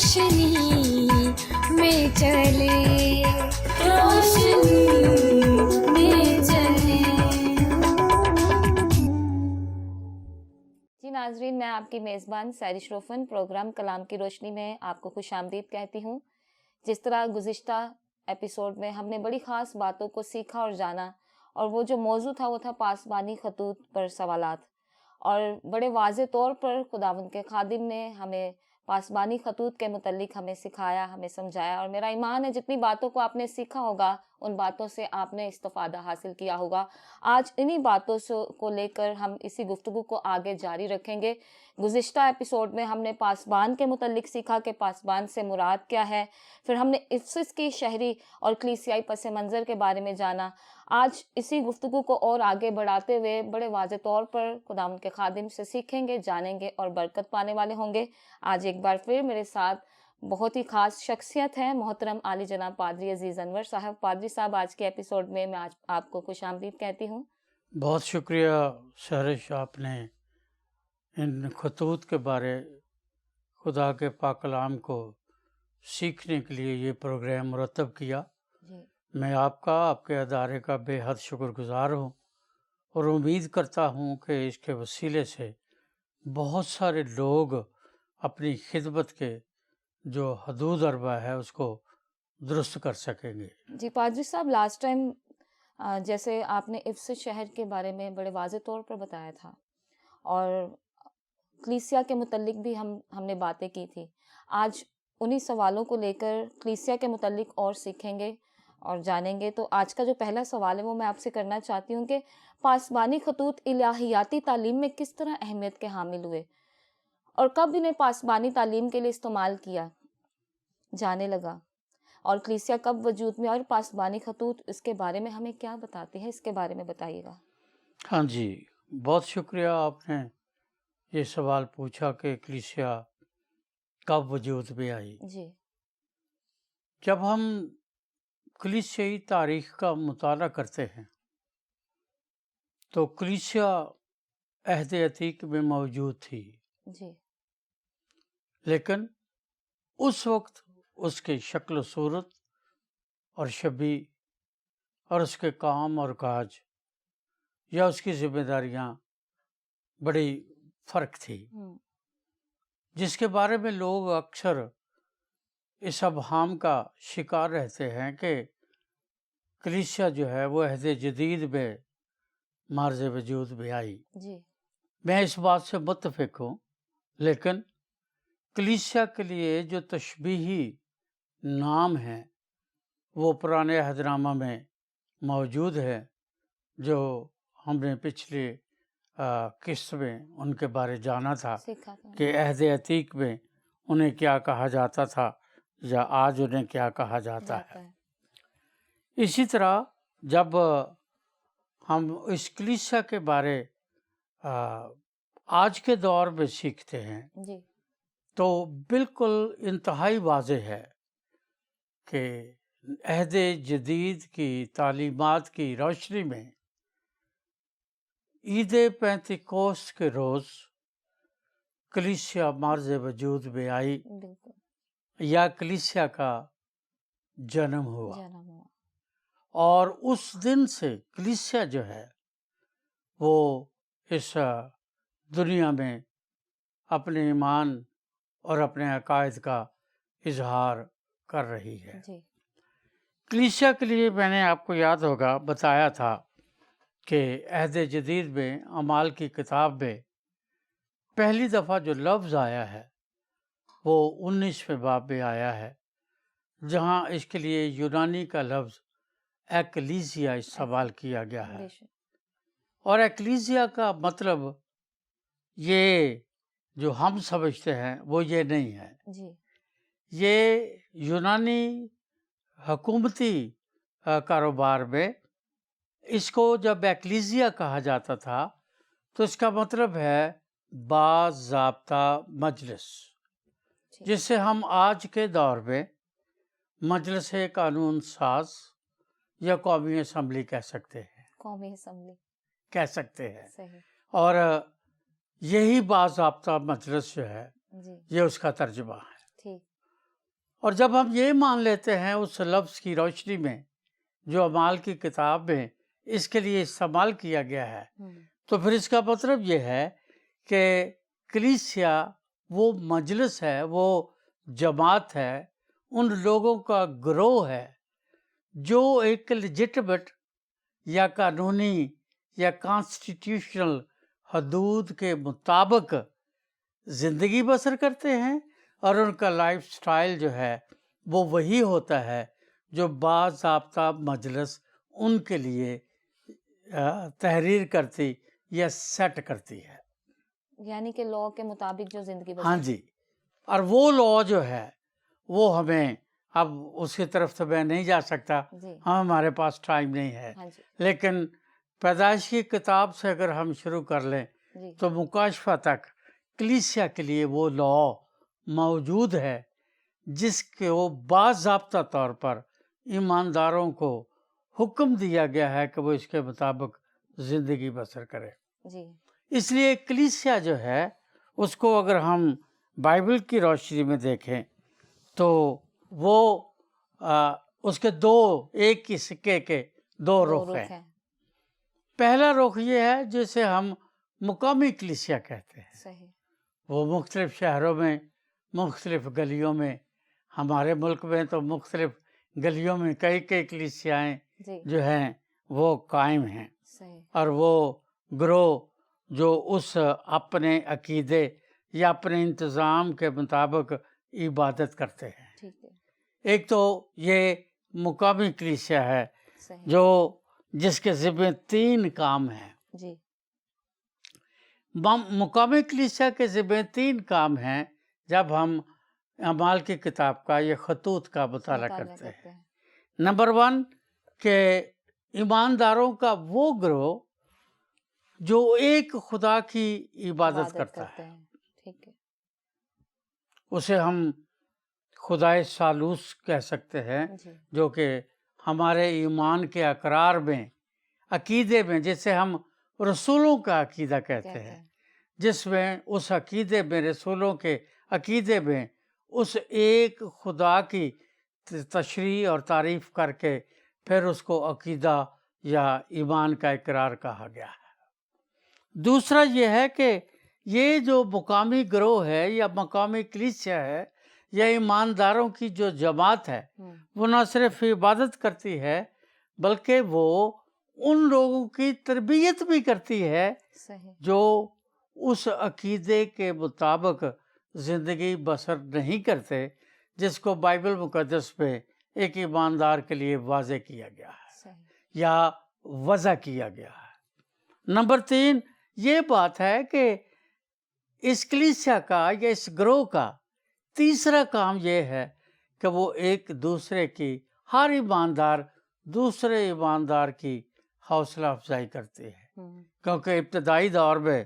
روشنی میں چلے، روشنی میں چلے۔ جی ناظرین، میں آپ کی میزبان سیری شروفن پروگرام کلام کی روشنی میں آپ کو خوش آمدید کہتی ہوں۔ جس طرح گزشتہ ایپیسوڈ میں ہم نے بڑی خاص باتوں کو سیکھا اور جانا، اور وہ جو موضوع تھا وہ تھا پاسبانی خطوط پر سوالات، اور بڑے واضح طور پر خداوند کے خادم نے ہمیں پاسبانی خطوط کے متعلق ہمیں سکھایا، ہمیں سمجھایا، اور میرا ایمان ہے جتنی باتوں کو آپ نے سیکھا ہوگا ان باتوں سے آپ نے استفادہ حاصل کیا ہوگا۔ آج انہی باتوں کو لے کر ہم اسی گفتگو کو آگے جاری رکھیں گے۔ گزشتہ ایپیسوڈ میں ہم نے پاسبان کے متعلق سیکھا کہ پاسبان سے مراد کیا ہے، پھر ہم نے افسس کی شہری اور کلیسیائی پس منظر کے بارے میں جانا۔ آج اسی گفتگو کو اور آگے بڑھاتے ہوئے بڑے واضح طور پر خداوند کے خادم سے سیکھیں گے، جانیں گے اور برکت پانے والے ہوں گے۔ آج ایک بار پھر میرے ساتھ بہت ہی خاص شخصیت ہے، محترم عالی جناب پادری عزیز انور صاحب۔ پادری صاحب، آج کے ایپیسوڈ میں آج آپ کو خوش آمدید کہتی ہوں۔ بہت شکریہ سہرش، آپ نے ان خطوط کے بارے خدا کے پاک کلام کو سیکھنے کے لیے یہ پروگرام مرتب کیا۔ جی میں آپ کے ادارے کا بے حد شکر گزار ہوں، اور امید کرتا ہوں کہ اس کے وسیلے سے بہت سارے لوگ اپنی خدمت کے جو حدود اربع ہے اس کو درست کر سکیں گے۔ جی پادری صاحب، لاسٹ ٹائم جیسے آپ نے افسس شہر کے بارے میں بڑے واضح طور پر بتایا تھا، اور کلیسیا کے متعلق بھی ہم نے باتیں کی تھی۔ آج انہی سوالوں کو لے کر کلیسیا کے متعلق اور سیکھیں گے اور جانیں گے۔ تو آج کا جو پہلا سوال ہے وہ میں آپ سے کرنا چاہتی ہوں کہ پاسبانی خطوط الہیاتی تعلیم میں کس طرح اہمیت کے حامل ہوئے، اور کب انہیں پاسبانی تعلیم کے لیے استعمال کیا جانے لگا، اور کلیسیا کب وجود میں، اور پاسبانی خطوط اس کے بارے میں ہمیں کیا بتاتے ہیں، اس کے بارے میں بتائیے گا۔ ہاں جی، بہت شکریہ، آپ نے یہ سوال پوچھا کہ کلیسیا کب وجود میں آئی۔ جی جب ہم کلیسیائی تاریخ کا مطالعہ کرتے ہیں تو کلیسیا عہد عتیق میں موجود تھی، جی لیکن اس وقت اس کی شکل و صورت اور شبیہ اور اس کے کام اور کاج یا اس کی ذمہ داریاں بڑی فرق تھی، جس کے بارے میں لوگ اکثر اس ابہام کا شکار رہتے ہیں کہ کلیسیا جو ہے وہ عہد جدید میں مارز وجود میں آئی۔ جی میں اس بات سے متفق ہوں، لیکن کلیسیا کے لیے جو تشبیہی نام ہیں وہ پرانے عہد نامہ میں موجود ہے، جو ہم نے پچھلے قسط میں ان کے بارے جانا تھا سیکھا تھا۔ کہ عہد عتیق میں انہیں کیا کہا جاتا تھا یا آج انہیں کیا کہا جاتا ہے۔ اسی طرح جب ہم اس کلیسیا کے بارے آج کے دور میں سیکھتے ہیں جی تو بالکل انتہائی واضح ہے کہ عہد جدید کی تعلیمات کی روشنی میں عید پینتیکوست کے روز کلیسیا مارز وجود میں آئی، بالکل یا کلیسیا کا جنم ہوا، جنم ہوا۔ اور اس دن سے کلیسیا جو ہے وہ اس دنیا میں اپنے ایمان اور اپنے عقائد کا اظہار کر رہی ہے۔ جی کلیسیا کے لیے میں نے آپ کو یاد ہوگا بتایا تھا کہ عہد جدید میں اعمال کی کتاب میں پہلی دفعہ جو لفظ آیا ہے وہ 19ویں باب میں آیا ہے، جہاں اس کے لیے یونانی کا لفظ ایکلیزیا استعمال کیا گیا ہے۔ اور ایکلیزیا کا مطلب یہ جو ہم سمجھتے ہیں وہ یہ نہیں ہے۔ جی یہ یونانی حکومتی کاروبار میں اس کو جب ایکلیزیا کہا جاتا تھا تو اس کا مطلب ہے باضابطہ مجلس، جسے ہم آج کے دور میں مجلس قانون ساز یا قومی اسمبلی کہہ سکتے ہیں، قومی اسمبلی کہہ سکتے ہیں۔ صحیح۔ اور یہی باضابطہ مجلس جو ہے جی یہ اس کا ترجمہ ہے۔ ٹھیک اور جب ہم یہ مان لیتے ہیں اس لفظ کی روشنی میں جو اعمال کی کتاب میں اس کے لیے استعمال کیا گیا ہے، تو پھر اس کا مطلب یہ ہے کہ کلیسیا وہ مجلس ہے، وہ جماعت ہے، ان لوگوں کا گروہ ہے جو ایک لیجٹمیٹ یا قانونی یا کانسٹیٹیوشنل حدود کے مطابق زندگی بسر کرتے ہیں، اور ان کا لائف سٹائل جو ہے وہ وہی ہوتا ہے جو باضابطہ مجلس ان کے لیے تحریر کرتی یا سیٹ کرتی ہے۔ یعنی کہ لاء کے مطابق جو زندگی ہاں بسر۔ جی، اور وہ لاء جو ہے وہ ہمیں اب اس کی طرف تو میں نہیں جا سکتا، جی ہمارے پاس ٹائم نہیں ہے، ہاں جی لیکن پیدائش کی کتاب سے اگر ہم شروع کر لیں جی تو مکاشفہ تک کلیسیا کے لیے وہ لاء موجود ہے جس کو باضابطہ طور پر ایمانداروں کو حکم دیا گیا ہے کہ وہ اس کے مطابق زندگی بسر کرے۔ جی اس لیے کلیسیا جو ہے اس کو اگر ہم بائبل کی روشنی میں دیکھیں تو وہ اس کے ایک ہی سکے کے دو رخ ہیں۔ پہلا رخ یہ ہے جسے ہم مقامی کلیسیا کہتے ہیں، صحیح۔ وہ مختلف شہروں میں، مختلف گلیوں میں، ہمارے ملک میں تو مختلف گلیوں میں کئی کلیسیائیں جی جو ہیں وہ قائم ہیں، صحیح۔ اور وہ گروہ جو اس اپنے عقیدے یا اپنے انتظام کے مطابق عبادت کرتے ہیں۔ ٹھیک ہے، ایک تو یہ مقامی کلیسیا ہے صحیح۔ جس کے ذمہ 3 کام ہیں۔ جی مقامی کلیسیا کے ذمہ 3 کام ہیں جب ہم اعمال کی کتاب کا یہ خطوط کا مطالعہ کرتے ہیں۔ نمبر 1 کہ ایمانداروں کا وہ گروہ جو ایک خدا کی عبادت کرتا ہے، ٹھیک ہے، اسے ہم خدائے ثالوث کہہ سکتے ہیں، جی جو کہ ہمارے ایمان کے اقرار میں، عقیدے میں، جسے ہم رسولوں کا عقیدہ کہتے ہیں، جس میں اس عقیدے میں، رسولوں کے عقیدے میں اس ایک خدا کی تشریح اور تعریف کر کے پھر اس کو عقیدہ یا ایمان کا اقرار کہا گیا ہے۔ دوسرا یہ ہے کہ یہ جو مقامی گروہ ہے یا مقامی کلیسیا ہے یا ایمانداروں کی جو جماعت ہے، وہ نہ صرف عبادت کرتی ہے بلکہ وہ ان لوگوں کی تربیت بھی کرتی ہے صحیح، جو اس عقیدے کے مطابق زندگی بسر نہیں کرتے جس کو بائبل مقدس میں ایک ایماندار کے لیے واضح کیا گیا ہے صحیح، یا وضع کیا گیا ہے۔ نمبر 3 یہ بات ہے کہ اس کلیسیا کا یا اس گروہ کا تیسرا کام یہ ہے کہ وہ ایک دوسرے کی، ہر ایماندار دوسرے ایماندار کی حوصلہ افزائی کرتے ہیں، کیونکہ ابتدائی دور میں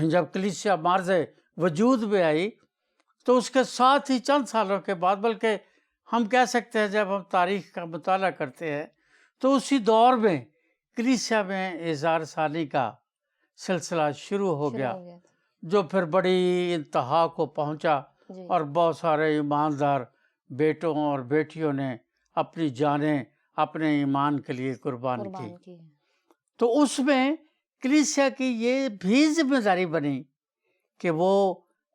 جب کلیسیا مارز وجود میں آئی تو اس کے ساتھ ہی چند سالوں کے بعد، بلکہ ہم کہہ سکتے ہیں جب ہم تاریخ کا مطالعہ کرتے ہیں تو اسی دور میں کلیسیا میں اظہار ثانی کا سلسلہ شروع ہو گیا، جو پھر بڑی انتہا کو پہنچا، اور بہت سارے ایماندار بیٹوں اور بیٹیوں نے اپنی جانیں اپنے ایمان کے لیے قربان کی۔ تو اس میں کلیسیا کی یہ بھی ذمہ داری بنی کہ وہ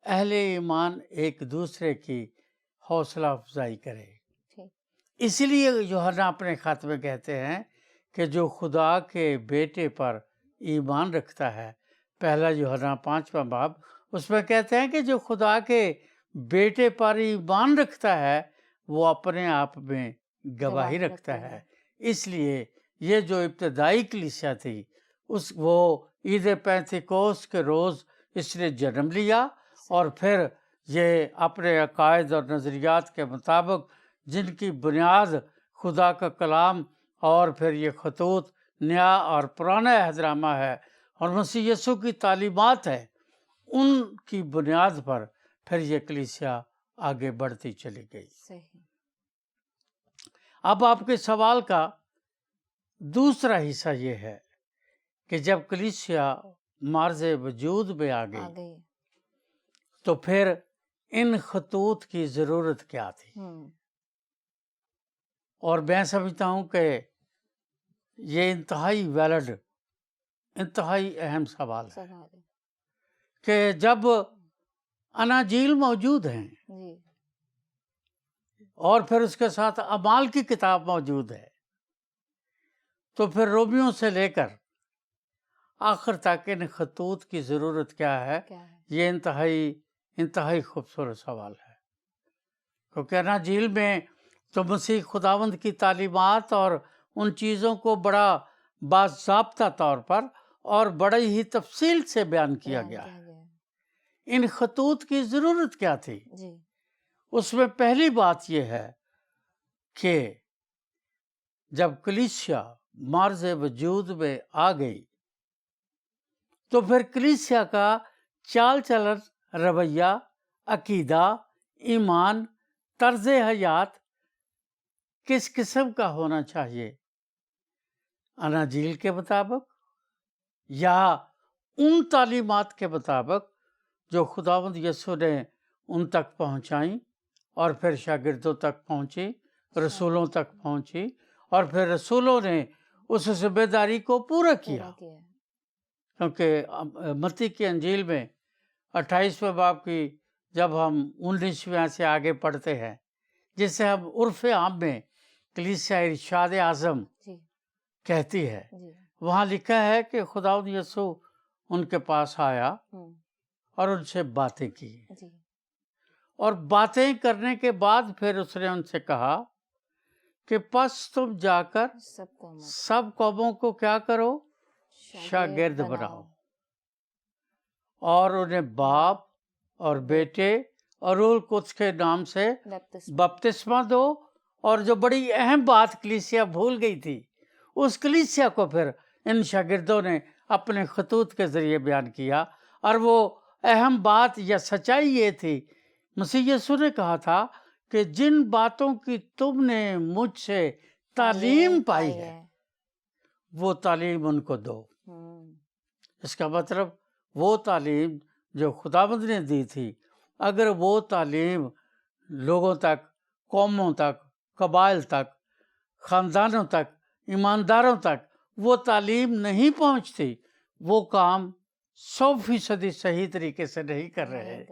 اہل ایمان ایک دوسرے کی حوصلہ افزائی کرے۔ اسی لیے یوحنا اپنے خط میں کہتے ہیں کہ جو خدا کے بیٹے پر ایمان رکھتا ہے، پہلا یوحنا 5واں باب، اس میں کہتے ہیں کہ جو خدا کے بیٹے پر ایمان رکھتا ہے وہ اپنے آپ میں گواہی رکھتا ہے۔ اس لیے یہ جو ابتدائی کلیسیا تھی وہ عید پینتیکوس کے روز اس نے جنم لیا، اور پھر یہ اپنے عقائد اور نظریات کے مطابق جن کی بنیاد خدا کا کلام اور پھر یہ خطوط نیا اور پرانا عہد نامہ ہے اور مسیح یسوع کی تعلیمات ہے، ان کی بنیاد پر پھر یہ کلیسیا آگے بڑھتی چلی گئی۔ اب آپ کے سوال کا دوسرا حصہ یہ ہے کہ جب کلیسیا مارز وجود میں آ گئی تو پھر ان خطوط کی ضرورت کیا تھی؟ اور میں سمجھتا ہوں کہ یہ انتہائی ویلڈ، انتہائی اہم سوال ہے کہ جب اناجیل موجود ہیں اور پھر اس کے ساتھ اعمال کی کتاب موجود ہے، تو پھر رومیوں سے لے کر آخر تک ان خطوط کی ضرورت کیا ہے؟ یہ انتہائی خوبصورت سوال ہے، کیونکہ اناجیل میں تو مسیح خداوند کی تعلیمات اور ان چیزوں کو بڑا باضابطہ طور پر اور بڑی ہی تفصیل سے بیان کیا گیا ہے۔ ان خطوط کی ضرورت کیا تھی؟ اس میں پہلی بات یہ ہے کہ جب کلیسیا مرز وجود میں آ گئی تو پھر کلیسیا کا چال چلن، رویہ، عقیدہ، ایمان، طرز حیات کس قسم کا ہونا چاہیے؟ اناجیل کے مطابق یا ان تعلیمات کے مطابق جو خداوند یسوع نے ان تک پہنچائیں اور پھر شاگردوں تک پہنچی، رسولوں تک پہنچی، اور پھر رسولوں نے اس ذمہ داری کو پورا کیا۔ کیونکہ متی کی انجیل میں 28ویں باب کی جب ہم 19ویں سے آگے پڑھتے ہیں، جس سے ہم عرف عام میں کلیسیا ارشاد اعظم کہتی ہے، وہاں لکھا ہے کہ خداوند یسوع ان کے پاس آیا اور ان سے باتیں کی، اور باتیں کرنے کے بعد پھر اس نے ان سے کہا کہ پس تم جا کر سب قوموں کو کیا کرو؟ شاگرد بناؤ، اور انہیں باپ اور بیٹے اور روح القدس کے نام سے بپتسمہ دو۔ اور جو بڑی اہم بات کلیسیا بھول گئی تھی، اس کلیسیا کو پھر ان شاگردوں نے اپنے خطوط کے ذریعے بیان کیا، اور وہ اہم بات یا سچائی یہ تھی، مسیح یسوع نے کہا تھا کہ جن باتوں کی تم نے مجھ سے تعلیم پائی ہے وہ تعلیم ان کو دو۔ اس کا مطلب وہ تعلیم جو خداوند نے دی تھی، اگر وہ تعلیم لوگوں تک، قوموں تک، قبائل تک، خاندانوں تک، ایمانداروں تک وہ تعلیم نہیں پہنچتی، وہ کام 100% صحیح طریقے سے نہیں کر رہے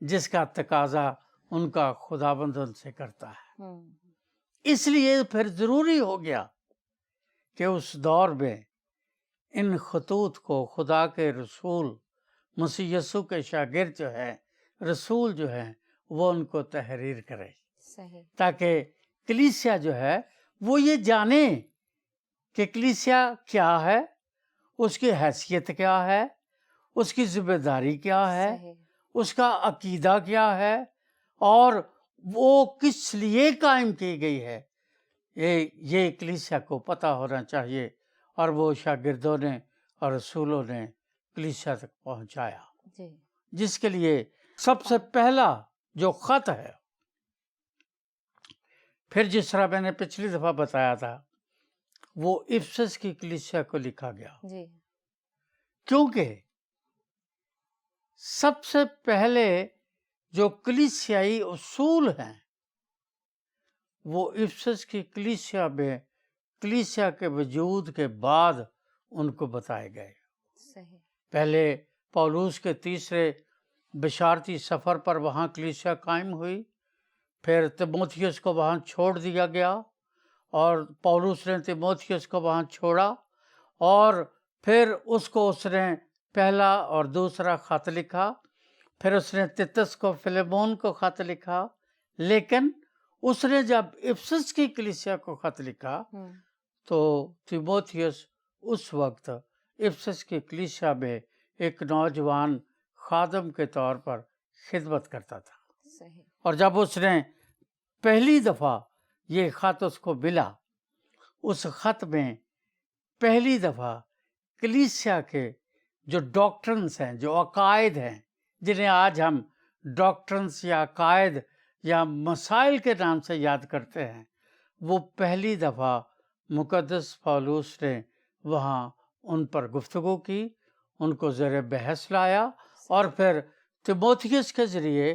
جس کا تقاضا ان کا خداوند ان سے کرتا ہے۔ اس لیے پھر ضروری ہو گیا کہ اس دور میں ان خطوط کو خدا کے رسول مسیح یسوع کے شاگرد جو ہے، رسول جو ہیں، وہ ان کو تحریر کرے، تاکہ کلیسیا جو ہے وہ یہ جانے کہ کلیسیا کیا ہے، اس کی حیثیت کیا ہے، اس کی ذمہ داری کیا ہے، اس کا عقیدہ کیا ہے، اور وہ کس لیے قائم کی گئی ہے، یہ کلیسیا کو پتہ ہونا چاہیے، اور وہ شاگردوں نے اور رسولوں نے کلیسیا تک پہنچایا، جس کے لیے سب سے پہلا جو خط ہے، پھر جس طرح میں نے پچھلی دفعہ بتایا تھا، وہ افسس کی کلیسیا کو لکھا گیا، کیونکہ سب سے پہلے جو کلیسیائی اصول ہیں وہ افسس کی کلیسیا میں کلیسیا کے وجود کے بعد ان کو بتائے گئے۔ پہلے پولوس کے تیسرے بشارتی سفر پر وہاں کلیسیا قائم ہوئی، پھر تیموتھیوس کو وہاں چھوڑ دیا گیا، اور پولوس نے تیموتھیوس کو وہاں چھوڑا، اور پھر اس نے پہلا اور دوسرا خط لکھا، پھر اس نے تیتس کو، فلیمون کو خط لکھا، لیکن اس نے جب افسس کی کلیسیا کو خط لکھا تو تیموتھیوس اس وقت افسس کی کلیسیا میں ایک نوجوان خادم کے طور پر خدمت کرتا تھا، اور جب اس نے پہلی دفعہ یہ خط اس کو ملا، اس خط میں پہلی دفعہ کلیسیا کے جو ڈاکٹرنز ہیں، جو عقائد ہیں، جنہیں آج ہم ڈاکٹرنز یا عقائد یا مسائل کے نام سے یاد کرتے ہیں، وہ پہلی دفعہ مقدس پولوس نے وہاں ان پر گفتگو کی، ان کو زیر بحث لایا، اور پھر تیموتھیوس کے ذریعے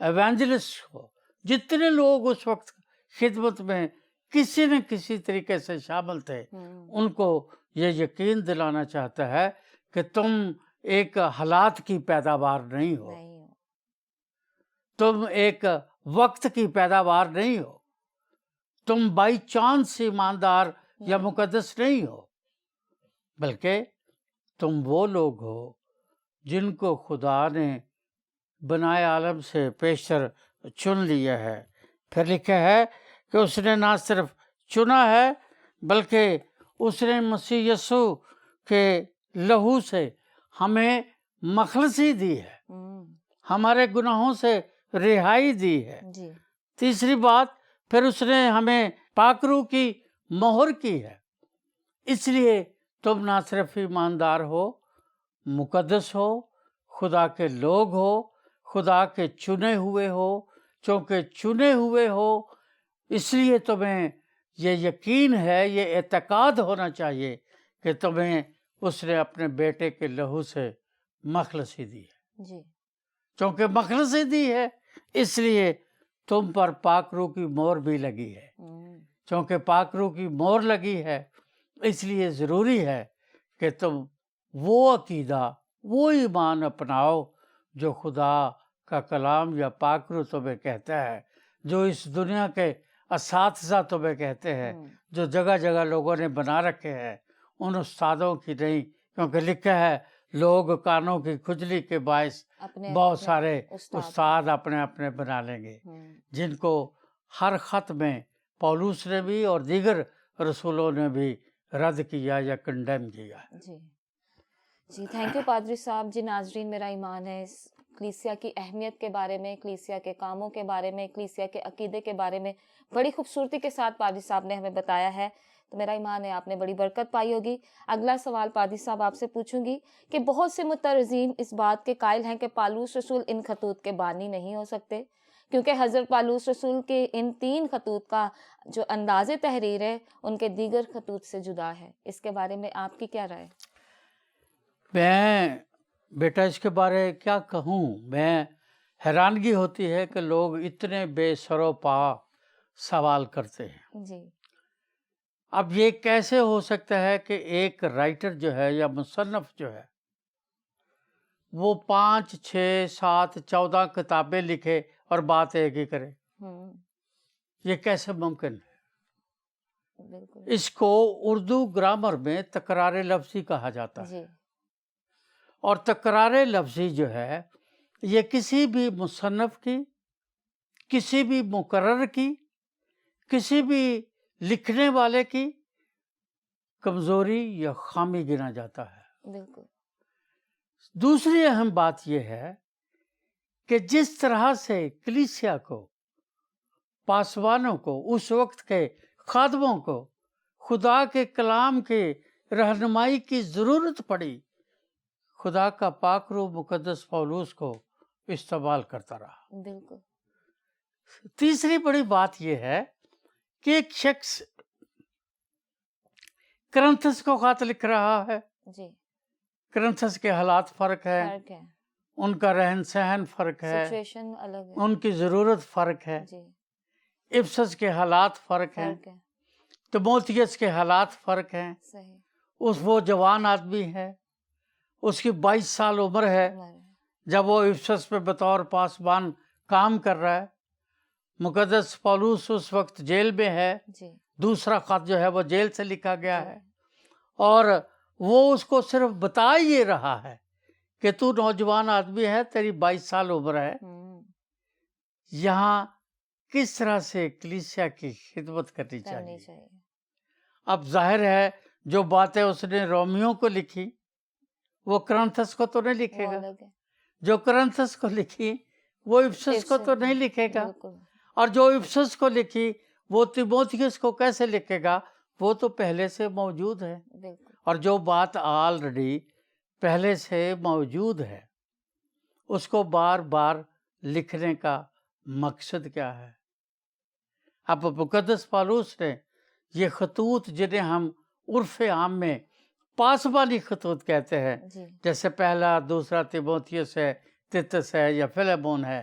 ایونجلسٹ ہو، جتنے لوگ اس وقت خدمت میں کسی نہ کسی طریقے سے شامل تھے، ان کو یہ یقین دلانا چاہتا ہے کہ تم ایک حالات کی پیداوار نہیں ہو، تم ایک وقت کی پیداوار نہیں ہو، تم بائی چانس ایماندار یا مقدس نہیں ہو، بلکہ تم وہ لوگ ہو جن کو خدا نے بنائے عالم سے پیشتر چن لیا ہے۔ پھر لکھا ہے کہ اس نے نہ صرف چنا ہے بلکہ اس نے مسیح یسوع کے لہو سے ہمیں مخلصی دی ہے، ہمارے گناہوں سے رہائی دی ہے۔ جی تیسری بات، پھر اس نے ہمیں پاک روح کی مہر کی ہے، اس لیے تم نہ صرف ایماندار ہو، مقدس ہو، خدا کے لوگ ہو، خدا کے چنے ہوئے ہو، چونکہ چنے ہوئے ہو اس لیے تمہیں یہ یقین ہے، یہ اعتقاد ہونا چاہیے کہ تمہیں اس نے اپنے بیٹے کے لہو سے مخلصی دی ہے۔ جی چونکہ مخلصی دی ہے اس لیے تم پر پاک روح کی مہر بھی لگی ہے۔ چونکہ پاک روح کی مہر لگی ہے اس لیے ضروری ہے کہ تم وہ عقیدہ، وہ ایمان اپناؤ جو خدا کا کلام یا پاک روح تمہیں کہتا ہے، جو اس دنیا کے اساتذہ تمہیں کہتے ہیں، جو جگہ جگہ لوگوں نے بنا رکھے ہیں، ان استادوں کی نہیں، کیونکہ لکھا ہے لوگ کانوں کی کھجلی کے باعث بہت سارے استاد اپنے اپنے بنا لیں گے، جن کو ہر خط میں پولوس نے بھی اور دیگر رسولوں نے بھی رد کیا یا کنڈیم کیا۔ جی تھینک یو پادری صاحب۔ جی ناظرین، میرا ایمان ہے اس کلیسیا کی اہمیت کے بارے میں، کلیسیا کے کاموں کے بارے میں، کلیسیا کے عقیدے کے بارے میں بڑی خوبصورتی کے ساتھ پادری صاحب نے ہمیں بتایا ہے، تو میرا ایمان ہے آپ نے بڑی برکت پائی ہوگی۔ اگلا سوال پادری صاحب آپ سے پوچھوں گی کہ بہت سے مترجمین اس بات کے قائل ہیں کہ پالوس رسول ان خطوط کے بانی نہیں ہو سکتے، کیونکہ حضرت پالوس رسول کے ان 3 خطوط کا جو انداز تحریر ہے ان کے دیگر خطوط سے جدا ہے۔ اس کے بارے میں آپ کی کیا رائے؟ میں بیٹا اس کے بارے کیا کہوں، میں حیرانگی ہوتی ہے کہ لوگ اتنے بے سر و پا سوال کرتے ہیں۔ جی اب یہ کیسے ہو سکتا ہے کہ ایک رائٹر جو ہے یا مصنف جو ہے وہ 5، 6، 7، 14 کتابیں لکھے اور بات ایک ہی کرے؟ یہ کیسے ممکن ہے؟ بالکل، اس کو اردو گرامر میں تکرار لفظی کہا جاتا ہے، جی اور تکرار لفظی جو ہے یہ کسی بھی مصنف کی، کسی بھی مقرر کی، کسی بھی لکھنے والے کی کمزوری یا خامی گنا جاتا ہے۔ بالکل، دوسری اہم بات یہ ہے کہ جس طرح سے کلیسیا کو، پاسبانوں کو، اس وقت کے خادموں کو خدا کے کلام کے رہنمائی کی ضرورت پڑی، خدا کا پاک روح مقدس پولوس کو استعمال کرتا رہا۔ بالکل، تیسری بڑی بات یہ ہے کہ ایک شخص کرنتھس کو خط لکھ رہا ہے، جی کرنتھس کے حالات فرق ہے، فرق ہے، ان کا رہن سہن فرق ہے، سچویشن الگ ہے، ان کی ضرورت فرق ہے، جی افسس کے حالات فرق ہیں، فرق ہے، تموتھیوس کے حالات فرق ہیں، صحیح، وہ جوان آدمی ہے، اس کی 22 سال عمر ہے جب وہ افسس میں بطور پاسبان کام کر رہا ہے، مقدس پولوس اس وقت جیل میں ہے، جی دوسرا خط جو ہے وہ جیل سے لکھا گیا ہے، اور وہ اس کو صرف بتا یہ رہا ہے کہ تو نوجوان آدمی ہے، تیری 22 سال عمر ہے۔ یہاں کس طرح سے کلیسیا کی خدمت کرنی چاہیے۔ اب ظاہر ہے جو باتیں اس نے رومیوں کو لکھی وہ کرنتھس کو تو نہیں لکھے گا، جو کرنتھس کو لکھی وہ افسس کو تو نہیں لکھے گا، اور جو افسس کو لکھی وہ تیموتھیوس کو کیسے لکھے گا، وہ تو پہلے سے موجود ہے، اور جو بات آلریڈی پہلے سے موجود ہے اس کو بار بار لکھنے کا مقصد کیا ہے؟ اب مقدس پولوس نے یہ خطوط جنہیں ہم عرف عام میں پاسبانی خطوط کہتے ہیں، جیسے پہلا دوسرا تیموتھیوس ہے، تیتس ہے، یا فلیمون ہے،